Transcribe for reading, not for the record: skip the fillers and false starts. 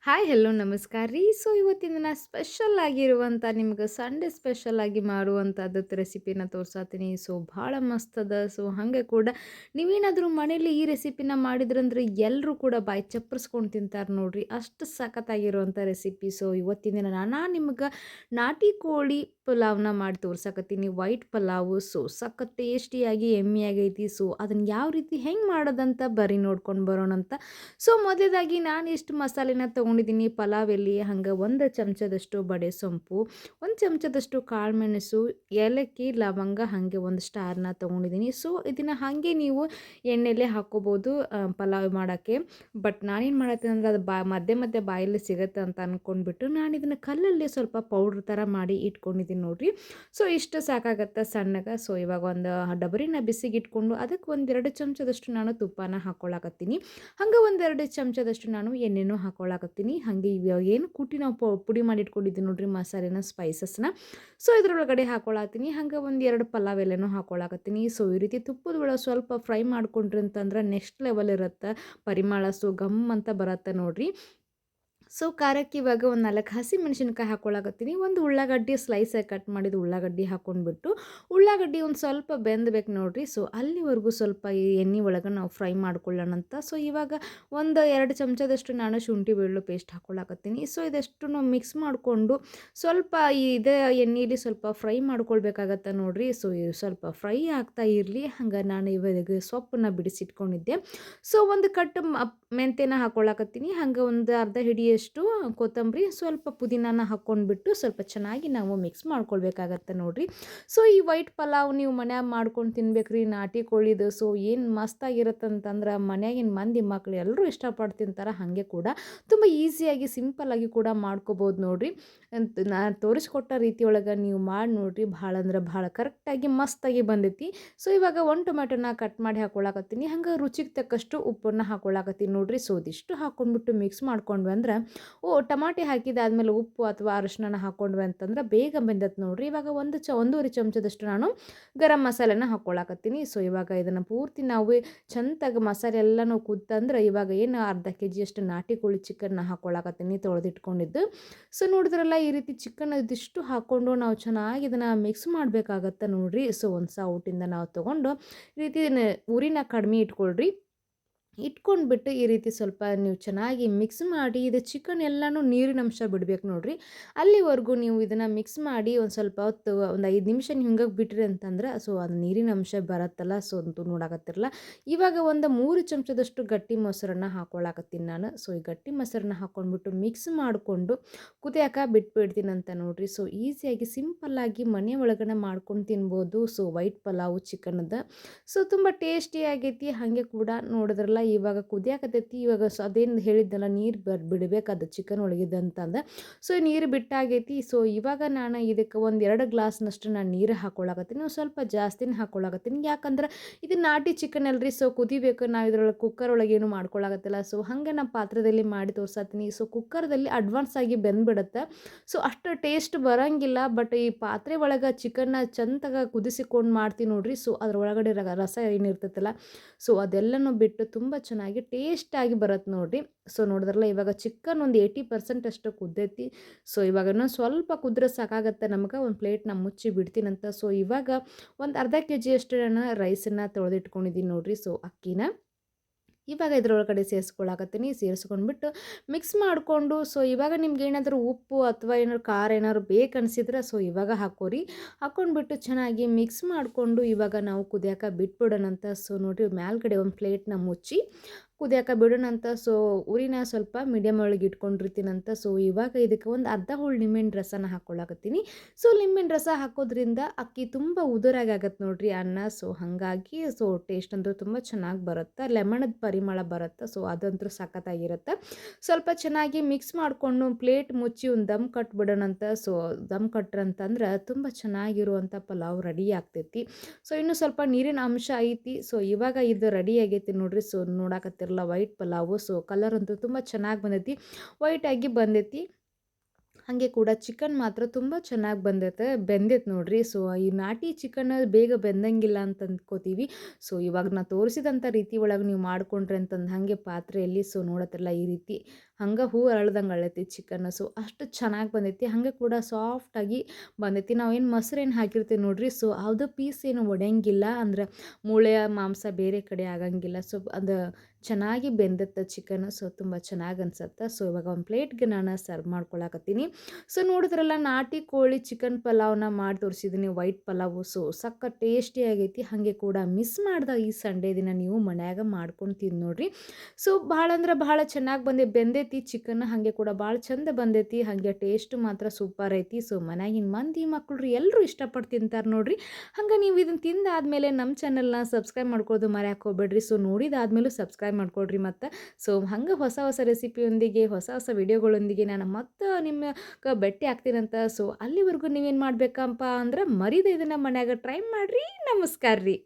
Hi hello ನಮಸ್ಕಾರ ರೀ. So ಇವತ್ತಿನ ದಿನ ಸ್ಪೆಷಲ್ ಆಗಿರುವಂಥ ನಿಮ್ಗೆ ಸಂಡೇ ಸ್ಪೆಷಲ್ ಆಗಿ ಮಾಡುವಂಥದ್ದು ರೆಸಿಪಿನ ತೋರ್ಸಾತೀನಿ. ಸೊ ಭಾಳ ಮಸ್ತ್ ಅದ. ಸೊ ಹಾಗೆ ಕೂಡ ನೀವೇನಾದರೂ ಮನೇಲಿ ಈ ರೆಸಿಪಿನ ಮಾಡಿದ್ರಂದ್ರೆ ಎಲ್ಲರೂ ಕೂಡ ಬಾಯಿ ಚಪ್ಪರಿಸ್ಕೊಂಡು ತಿಂತಾರೆ ನೋಡ್ರಿ, ಅಷ್ಟು ಸಖತ್ತಾಗಿರುವಂಥ ರೆಸಿಪಿ. ಸೊ ಇವತ್ತಿನ ದಿನ ನಾನು ನಿಮ್ಗೆ ನಾಟಿ ಕೋಳಿ ಪಲಾವ್ನ ಮಾಡಿ ತೋರ್ಸಕತ್ತೀನಿ. ವೈಟ್ ಪಲಾವು ಸೊ ಸಖತ್ ಟೇಸ್ಟಿಯಾಗಿ ಎಮ್ಮಿಯಾಗೈತಿ. ಸೊ ಅದನ್ನು ಯಾವ ರೀತಿ ಹೆಂಗೆ ಮಾಡೋದಂತ ಬರೀ ನೋಡ್ಕೊಂಡು ಬರೋಣಂತ. ಸೊ ಮೊದಲೇದಾಗಿ ನಾನು ಎಷ್ಟು ಮಸಾಲೆನ ತೊಗೊಂಡಿದ್ದೀನಿ ಪಲಾವ್ ಎಲೆ, ಹಂಗೆ ಒಂದು ಚಮಚದಷ್ಟು ಬಡೆ ಸೊಂಪು, ಒಂದು ಚಮಚದಷ್ಟು ಕಾಳುಮೆಣಸು, ಏಲಕ್ಕಿ, ಲವಂಗ, ಹಾಗೆ ಒಂದು ಸ್ಟಾರ್ನ ತೊಗೊಂಡಿದ್ದೀನಿ. ಸೊ ಇದನ್ನು ಹಾಗೆ ನೀವು ಎಣ್ಣೆಲೆ ಹಾಕ್ಕೋಬೋದು ಪಲಾವ್ ಮಾಡೋಕ್ಕೆ. ಬಟ್ ನಾನೇನು ಮಾಡತ್ತೀನಿ ಅಂದರೆ ಅದು ಮಧ್ಯೆ ಮಧ್ಯೆ ಬಾಯಲ್ಲಿ ಸಿಗುತ್ತೆ ಅಂತ ಅಂದ್ಕೊಂಡ್ಬಿಟ್ಟು ನಾನು ಇದನ್ನು ಕಲ್ಲಲ್ಲಿ ಸ್ವಲ್ಪ ಪೌಡ್ರ್ ಥರ ಮಾಡಿ ಇಟ್ಕೊಂಡಿದ್ದೀನಿ ನೋಡಿರಿ. ಸೊ ಇಷ್ಟು ಸಾಕಾಗತ್ತೆ ಸಣ್ಣಗೆ. ಸೊ ಇವಾಗ ಒಂದು ಡಬರಿನ ಬಿಸಿಗೆ ಇಟ್ಕೊಂಡು ಅದಕ್ಕೆ ಒಂದೆರಡು ಚಮಚದಷ್ಟು ನಾನು ತುಪ್ಪನ ಹಾಕ್ಕೊಳಕತ್ತೀನಿ. ಹಂಗೆ ಒಂದೆರಡು ಚಮಚದಷ್ಟು ನಾನು ಎಣ್ಣೆನೂ ಹಾಕ್ಕೊಳಕತ್ತೀನಿ. ಹಾಗೆ ಇವಾಗ ಏನು ಕುಟ್ಟಿ ನಾವು ಪುಡಿ ಮಾಡಿ ಇಟ್ಕೊಂಡಿದ್ದೀನಿ ನೋಡ್ರಿ ಮಸಾಲೆನ, ಸ್ಪೈಸಸ್ನ. ಸೊ ಇದ್ರೊಳಗಡೆ ಹಾಕ್ಕೊಳತ್ತೀನಿ. ಹಂಗೆ ಒಂದು ಎರಡು ಪಲಾವ್ ಎಲೆನೂ ಹಾಕ್ಕೊಳಕತ್ತೀನಿ. ಸೊ ಈ ರೀತಿ ತುಪ್ಪದ ಒಳಗೆ ಸ್ವಲ್ಪ ಫ್ರೈ ಮಾಡ್ಕೊಂಡ್ರಿ ಅಂತಂದ್ರೆ ನೆಕ್ಸ್ಟ್ ಲೆವೆಲ್ ಇರುತ್ತೆ ಪರಿಮಳ. ಸೊ ಗಮ್ ಅಂತ ಬರುತ್ತೆ ನೋಡ್ರಿ. ಸೊ ಖಾರಕ್ಕೆ ಇವಾಗ ಒಂದು 4 ಹಸಿಮೆಣಸಿನ್ಕಾಯಿ ಹಾಕ್ಕೊಳಕತ್ತೀನಿ. ಒಂದು ಉಳ್ಳಾಗಡ್ಡಿ ಸ್ಲೈಸಾಗಿ ಕಟ್ ಮಾಡಿದ ಉಳ್ಳಾಗಡ್ಡಿ ಹಾಕ್ಕೊಂಡ್ಬಿಟ್ಟು ಉಳ್ಳಾಗಡ್ಡಿ ಒಂದು ಸ್ವಲ್ಪ ಬೆಂದಬೇಕು ನೋಡಿರಿ. ಸೊ ಅಲ್ಲಿವರೆಗೂ ಸ್ವಲ್ಪ ಈ ಎಣ್ಣೆ ಒಳಗೆ ನಾವು ಫ್ರೈ ಮಾಡ್ಕೊಳ್ಳೋಣಂತ. ಸೊ ಇವಾಗ ಒಂದು 2 ಚಮಚದಷ್ಟು ನಾನು ಶುಂಠಿ ಬೆಳ್ಳುಳ್ಳಿ ಪೇಸ್ಟ್ ಹಾಕ್ಕೊಳಕತ್ತೀನಿ. ಸೊ ಇದೆಷ್ಟು ಮಿಕ್ಸ್ ಮಾಡಿಕೊಂಡು ಸ್ವಲ್ಪ ಇದೇ ಎಣ್ಣೆಯಲ್ಲಿ ಸ್ವಲ್ಪ ಫ್ರೈ ಮಾಡ್ಕೊಳ್ಬೇಕಾಗತ್ತೆ ನೋಡಿರಿ. ಸೊ ಸ್ವಲ್ಪ ಫ್ರೈ ಆಗ್ತಾ ಇರಲಿ. ಹಂಗೆ ನಾನು ಇವಾಗ ಸೊಪ್ಪನ್ನ ಬಿಡಿಸಿಟ್ಕೊಂಡಿದ್ದೆ. ಸೊ ಒಂದು ಕಟ್ ಮೆಂತ್ಯನ ಹಾಕ್ಕೊಳಕತ್ತೀನಿ. ಹಂಗೆ ಒಂದು ಅರ್ಧ ಹಿಡಿಯಷ್ಟು ಕೊತ್ತಂಬರಿ, ಸ್ವಲ್ಪ ಪುದೀನಾನ ಹಾಕ್ಕೊಂಡ್ಬಿಟ್ಟು ಸ್ವಲ್ಪ ಚೆನ್ನಾಗಿ ನಾವು ಮಿಕ್ಸ್ ಮಾಡ್ಕೊಳ್ಬೇಕಾಗತ್ತೆ ನೋಡಿರಿ. ಸೊ ಈ ವೈಟ್ ಪಲಾವ್ ನೀವು ಮನ್ಯಾಗ ಮಾಡ್ಕೊಂಡು ತಿನ್ಬೇಕ್ರಿ, ನಾಟಿ ಕೋಳಿದು. ಸೊ ಏನು ಮಸ್ತಾಗಿರುತ್ತಂತಂದ್ರೆ ಮನ್ಯಾಗಿನ ಮಂದಿ ಮಕ್ಳು ಎಲ್ಲರೂ ಇಷ್ಟಪಟ್ಟು ತಿಂತಾರೆ. ಹಾಗೆ ಕೂಡ ತುಂಬ ಈಸಿಯಾಗಿ ಸಿಂಪಲ್ಲಾಗಿ ಕೂಡ ಮಾಡ್ಕೋಬೋದು ನೋಡಿರಿ. ನಾನು ತೋರಿಸ್ಕೊಟ್ಟ ರೀತಿಯೊಳಗೆ ನೀವು ಮಾಡಿ ನೋಡಿರಿ, ಭಾಳ ಅಂದ್ರೆ ಭಾಳ ಕರೆಕ್ಟಾಗಿ ಮಸ್ತಾಗಿ ಬಂದೈತಿ. ಸೊ ಇವಾಗ ಒಂದು ಟೊಮೆಟೊನ ಕಟ್ ಮಾಡಿ ಹಾಕ್ಕೊಳಕತ್ತೀನಿ. ಹಂಗೆ ರುಚಿಗೆ ತಕ್ಕಷ್ಟು ಉಪ್ಪನ್ನು ಹಾಕ್ಕೊಳಕತ್ತೀನಿ ನೋಡಿರಿ. ಸೊ ಇದಿಷ್ಟು ಹಾಕ್ಕೊಂಡ್ಬಿಟ್ಟು ಮಿಕ್ಸ್ ಮಾಡ್ಕೊಂಡ್ವಿ ಅಂದ್ರೆ ಟಮಾಟೆ ಹಾಕಿದಾದ್ಮೇಲೆ ಉಪ್ಪು ಅಥವಾ ಅರಿಶಿನ ಹಾಕ್ಕೊಂಡ್ವಿ ಅಂತಂದ್ರೆ ಬೇಗ ಬೆಂದತ್ತೆ ನೋಡಿರಿ. ಇವಾಗ ಒಂದೂವರೆ ಚಮಚದಷ್ಟು ನಾನು ಗರಂ ಮಸಾಲೆನ ಹಾಕ್ಕೊಳಕತ್ತೀನಿ. ಸೊ ಇವಾಗ ಇದನ್ನು ಪೂರ್ತಿ ನಾವು ಚಂದಾಗಿ ಮಸಾಲೆ ಎಲ್ಲನೂ ಕುತ್ತಂದ್ರೆ ಇವಾಗ ಏನು ಅರ್ಧ KG ಅಷ್ಟು ನಾಟಿ ಕೋಳಿ ಚಿಕನ್ನ ಹಾಕ್ಕೊಳಕತ್ತೀನಿ ತೊಳೆದಿಟ್ಕೊಂಡಿದ್ದು. ಸೊ ನೋಡಿದ್ರಲ್ಲ ಈ ರೀತಿ ಚಿಕನ್ ಇದಿಷ್ಟು ಹಾಕ್ಕೊಂಡು ನಾವು ಚೆನ್ನಾಗಿ ಇದನ್ನು ಮಿಕ್ಸ್ ಮಾಡಬೇಕಾಗತ್ತೆ ನೋಡಿರಿ. ಸೊ ಒಂದು ಸೌಟಿಂದ ನಾವು ತೊಗೊಂಡು ಈ ರೀತಿ ಉರಿನ ಕಡಿಮೆ ಇಟ್ಕೊಳ್ರಿ. ಇಟ್ಕೊಂಡ್ಬಿಟ್ಟು ಈ ರೀತಿ ಸ್ವಲ್ಪ ನೀವು ಚೆನ್ನಾಗಿ ಮಿಕ್ಸ್ ಮಾಡಿ ಇದು ಚಿಕನ್ ಎಲ್ಲನೂ ನೀರಿನ ಅಂಶ ಬಿಡಬೇಕು ನೋಡಿರಿ. ಅಲ್ಲಿವರೆಗೂ ನೀವು ಇದನ್ನು ಮಿಕ್ಸ್ ಮಾಡಿ ಒಂದು ಸ್ವಲ್ಪ ಹೊತ್ತು ಒಂದು 5 ನಿಮಿಷ ನೀವು ಹಿಂಗೆ ಬಿಟ್ರಿ ಅಂತಂದ್ರೆ ಸೊ ಅದು ನೀರಿನ ಅಂಶ ಬರುತ್ತಲ್ಲ. ಸೊ ಅಂತೂ ನೋಡಾಕತ್ತಿರಲ್ಲ. ಇವಾಗ ಒಂದು 3 ಚಮಚದಷ್ಟು ಗಟ್ಟಿ ಮೊಸರನ್ನ ಹಾಕ್ಕೊಳಕತ್ತೀನಿ ನಾನು. ಸೊ ಈ ಗಟ್ಟಿ ಮೊಸರನ್ನ ಹಾಕ್ಕೊಂಡ್ಬಿಟ್ಟು ಮಿಕ್ಸ್ ಮಾಡಿಕೊಂಡು ಕುದಿಯಾಕ ಬಿಟ್ಬಿಡ್ತೀನಿ ಅಂತ ನೋಡಿರಿ. ಸೊ ಈಸಿಯಾಗಿ ಸಿಂಪಲ್ಲಾಗಿ ಮನೆ ಒಳಗಡೆ ಮಾಡ್ಕೊಂಡು ತಿನ್ಬೋದು. ಸೊ ವೈಟ್ ಪಲಾವು ಚಿಕನ್ದು ಸೊ ತುಂಬ ಟೇಸ್ಟಿಯಾಗೈತಿ. ಹಾಗೆ ಕೂಡ ನೋಡಿದ್ರಲ್ಲ ಇವಾಗ ಕುದಿಯಾಕತ್ತೈತಿ. ಇವಾಗ ಅದೇನು ಹೇಳಿದ್ದಲ್ಲ ನೀರು ಬಿಡಬೇಕದು ಚಿಕನ್ ಒಳಗಿದ್ದಂತಂದು. ಸೊ ನೀರು ಬಿಟ್ಟಾಗೈತಿ. ಸೊ ಇವಾಗ ನಾನು ಇದಕ್ಕೆ ಒಂದು 2 ಗ್ಲಾಸ್ನಷ್ಟು ನಾನು ನೀರು ಹಾಕ್ಕೊಳಕತ್ತೀನಿ. ಸ್ವಲ್ಪ ಜಾಸ್ತಿನೇ ಹಾಕ್ಕೊಳಕತ್ತೀನಿ. ಯಾಕಂದ್ರೆ ಇದು ನಾಟಿ ಚಿಕನ್ ಅಲ್ರಿ. ಸೊ ಕುದಿಬೇಕು. ನಾವು ಇದ್ರೊಳಗೆ ಕುಕ್ಕರ್ ಒಳಗೆ ಏನು ಮಾಡ್ಕೊಳಕತ್ತಿಲ್ಲ. ಸೊ ಹಾಗೆ ನಾನು ಪಾತ್ರದಲ್ಲಿ ಮಾಡಿ ತೋರ್ಸತ್ತೀನಿ. ಸೊ ಕುಕ್ಕರ್ದಲ್ಲಿ ಅಡ್ವಾನ್ಸ್ ಆಗಿ ಬೆಂದ್ಬಿಡುತ್ತೆ. ಸೊ ಅಷ್ಟು ಟೇಸ್ಟ್ ಬರೋಂಗಿಲ್ಲ. ಬಟ್ ಈ ಪಾತ್ರೆ ಒಳಗೆ ಚಿಕನ್ನ ಚಂದಾಗ ಕುದಿಸಿಕೊಂಡು ಮಾಡ್ತೀವಿ ನೋಡ್ರಿ. ಸೊ ಅದ್ರ ಒಳಗಡೆ ರಸ ಏನಿರ್ತೈತಲ್ಲ ಸೊ ಅದೆಲ್ಲನೂ ಬಿಟ್ಟು ತುಂಬ ಚೆನ್ನಾಗಿ ಟೇಸ್ಟಾಗಿ ಬರುತ್ತೆ ನೋಡಿರಿ. ಸೊ ನೋಡಿದ್ರಲ್ಲ ಇವಾಗ ಚಿಕನ್ ಒಂದು 80% ಅಷ್ಟು ಕುದ್ದೈತಿ. ಸೊ ಇವಾಗ ಇನ್ನೊಂದು ಸ್ವಲ್ಪ ಕುದ್ರೆ ಸಾಕಾಗತ್ತೆ ನಮ್ಗೆ. ಒಂದು ಪ್ಲೇಟ್ನ ಮುಚ್ಚಿ ಬಿಡ್ತೀನಂತ. ಸೊ ಇವಾಗ ಒಂದು ಅರ್ಧ KG ಅಷ್ಟು ನಾನು ರೈಸನ್ನು ತೊಳೆದಿಟ್ಕೊಂಡಿದ್ದೀನಿ ನೋಡಿರಿ. ಸೊ ಅಕ್ಕಿನ ಇವಾಗ ಇದ್ರೊಳಗಡೆ ಸೇರಿಸ್ಕೊಳಕತ್ತೀನಿ. ಸೇರಿಸ್ಕೊಂಡ್ಬಿಟ್ಟು ಮಿಕ್ಸ್ ಮಾಡಿಕೊಂಡು ಸೊ ಇವಾಗ ನಿಮ್ಗೆ ಏನಾದರೂ ಉಪ್ಪು ಅಥವಾ ಏನಾದ್ರು ಖಾರ ಏನಾದ್ರು ಬೇಕನ್ಸಿದ್ರೆ ಸೊ ಇವಾಗ ಹಾಕೋರಿ. ಹಾಕ್ಕೊಂಡ್ಬಿಟ್ಟು ಚೆನ್ನಾಗಿ ಮಿಕ್ಸ್ ಮಾಡಿಕೊಂಡು ಇವಾಗ ನಾವು ಕುದಿಯಾಕ ಬಿಟ್ಬಿಡೋಣಂತ. ಸೊ ನೋಡಿರಿ ಮೇಲ್ಗಡೆ ಒಂದು ಪ್ಲೇಟ್ನ ಮುಚ್ಚಿ ಕುದಿಯಾಕ ಬಿಡೋಣಂತ. ಸೊ ಉರಿನ ಸ್ವಲ್ಪ ಮೀಡಿಯಮ್ ಒಳಗೆ ಇಟ್ಕೊಂಡಿರ್ತೀನಂತ. ಸೊ ಇವಾಗ ಇದಕ್ಕೆ ಒಂದು ಅರ್ಧ ಹೋಳು ನಿಂಬೆಹಣ್ಣು ರಸನ ಹಾಕ್ಕೊಳಕತ್ತೀನಿ. ಸೊ ನಿಂಬೆಹಣ್ಣು ರಸ ಹಾಕೋದ್ರಿಂದ ಅಕ್ಕಿ ತುಂಬ ಉದುರಾಗಿ ಆಗತ್ತೆ ನೋಡಿರಿ ಅನ್ನ. ಸೊ ಹಾಗಾಗಿ ಸೊ ಟೇಸ್ಟ್ ಅಂತೂ ತುಂಬ ಚೆನ್ನಾಗಿ ಬರುತ್ತೆ. ಲೆಮನದ ಪರಿಮಳ ಬರುತ್ತೆ. ಸೊ ಅದಂತೂ ಸಖತ್ತಾಗಿರುತ್ತೆ. ಸ್ವಲ್ಪ ಚೆನ್ನಾಗಿ ಮಿಕ್ಸ್ ಮಾಡಿಕೊಂಡು ಪ್ಲೇಟ್ ಮುಚ್ಚಿ ಒಂದು ದಮ್ ಕಟ್ಬಿಡೋಣಂತ. ಸೊ ದಮ್ ಕಟ್ರಂತಂದ್ರೆ ತುಂಬ ಚೆನ್ನಾಗಿರುವಂಥ ಪಲಾವ್ ರೆಡಿ ಆಗ್ತೈತಿ. ಸೊ ಇನ್ನೂ ಸ್ವಲ್ಪ ನೀರಿನ ಅಂಶ ಐತಿ. ಸೊ ಇವಾಗ ಇದು ರೆಡಿ ಆಗೈತಿ ನೋಡಿರಿ. ಸೊ ನೋಡಾಕತ್ತಿರಲ್ಲ ವೈಟ್ ಪಲಾವು. ಸೊ ಕಲರ್ ಅಂತೂ ತುಂಬ ಚೆನ್ನಾಗಿ ಬಂದೈತಿ, ವೈಟಾಗಿ ಬಂದೈತಿ. ಹಾಗೆ ಕೂಡ ಚಿಕನ್ ಮಾತ್ರ ತುಂಬ ಚೆನ್ನಾಗಿ ಬೆಂದೈತೆ ನೋಡಿರಿ. ಸೊ ಈ ನಾಟಿ ಚಿಕನ್ ಬೇಗ ಬೆಂದಂಗಿಲ್ಲ ಅಂತ ಅಂದ್ಕೋತೀವಿ. ಸೊ ಇವಾಗ ನಾನು ತೋರಿಸಿದಂಥ ರೀತಿ ಒಳಗೆ ನೀವು ಮಾಡಿಕೊಂಡ್ರೆ ಅಂತಂದು ಹಾಗೆ ಪಾತ್ರೆಯಲ್ಲಿ ಸೊ ನೋಡತ್ತಿರಲ್ಲ ಈ ರೀತಿ ಹಂಗೆ ಹೂ ಅರಳ್ದಂಗೆ ಅರಳೈತಿ ಚಿಕನ್. ಸೊ ಅಷ್ಟು ಚೆನ್ನಾಗಿ ಬಂದೈತಿ. ಹಾಗೆ ಕೂಡ ಸಾಫ್ಟಾಗಿ ಬಂದೈತಿ. ನಾವೇನು ಮೊಸರೇನು ಹಾಕಿರ್ತೀವಿ ನೋಡ್ರಿ, ಸೊ ಅದು ಪೀಸ್ ಏನು ಒಡೆಯಂಗಿಲ್ಲ, ಅಂದ್ರೆ ಮೂಳೆಯ ಮಾಂಸ ಬೇರೆ ಕಡೆ ಆಗಂಗಿಲ್ಲ. ಸೊ ಅದು ಚೆನ್ನಾಗಿ ಬೆಂದತ್ತೆ ಚಿಕನ್. ಸೊ ತುಂಬ ಚೆನ್ನಾಗಿ ಅನ್ಸತ್ತೆ. ಸೊ ಇವಾಗ ಒಂದು ಪ್ಲೇಟ್ಗೆ ನಾನು ಸರ್ವ್ ಮಾಡ್ಕೊಳಕತ್ತೀನಿ. ಸೊ ನೋಡಿದ್ರಲ್ಲ, ನಾಟಿ ಕೋಳಿ ಚಿಕನ್ ಪಲಾವ್ನ ಮಾಡಿ ತೋರಿಸಿದ್ದೀನಿ, ವೈಟ್ ಪಲಾವು. ಸೊ ಸಖತ್ ಟೇಸ್ಟಿ ಆಗೈತಿ. ಹಾಗೆ ಕೂಡ ಮಿಸ್ ಮಾಡ್ದೆ ಈ ಸಂಡೇ ದಿನ ನೀವು ಮನ್ಯಾಗ ಮಾಡ್ಕೊಂಡು ತಿಂದು ನೋಡ್ರಿ. ಸೊ ಭಾಳ ಅಂದ್ರೆ ಭಾಳ ಚೆನ್ನಾಗಿ ಬೆಂದೈತಿ ಚಿಕನ್. ಹಾಗೆ ಕೂಡ ಭಾಳ ಚಂದ ಬಂದೈತಿ. ಹಾಗೆ ಟೇಸ್ಟ್ ಮಾತ್ರ ಸೂಪರ್ ಐತಿ. ಸೊ ಮನ್ಯಾಗಿನ ಮಂದಿ ಮಕ್ಕಳು ರೀ ಎಲ್ಲರೂ ಇಷ್ಟಪಟ್ಟು ತಿಂತಾರೆ ನೋಡ್ರಿ. ಹಂಗೆ ನೀವು ಇದನ್ನು ತಿಂದಾದ್ಮೇಲೆ ನಮ್ಮ ಚಾನಲ್ನ ಸಬ್ಸ್ಕ್ರೈಬ್ ಮಾಡ್ಕೊಳ್ಳೋದು ಮರ್ಯಾಕೆ ಹೋಗ್ಬೇಡ್ರಿ. ಸೊ ನೋಡಿದಾದ್ಮೇಲೂ ಸಬ್ಸ್ಕ್ರೈಬ್ ಮಾಡ್ಕೊಳ್ರಿ ಮತ್ತು. ಸೊ ಹಂಗೆ ಹೊಸ ಹೊಸ ರೆಸಿಪಿಯೊಂದಿಗೆ, ಹೊಸ ಹೊಸ ವಿಡಿಯೋಗಳೊಂದಿಗೆ ನಾನು ಮತ್ತೆ ನಿಮ್ಗೆ ಭೇಟಿ ಆಗ್ತೀನಂತ. ಸೊ ಅಲ್ಲಿವರೆಗೂ ನೀವೇನು ಮಾಡಬೇಕಪ್ಪ ಅಂದ್ರೆ, ಮರೀದೆ ಇದನ್ನು ಮನ್ಯಾಗ ಟ್ರೈ ಮಾಡಿರಿ. ನಮಸ್ಕಾರ ರೀ.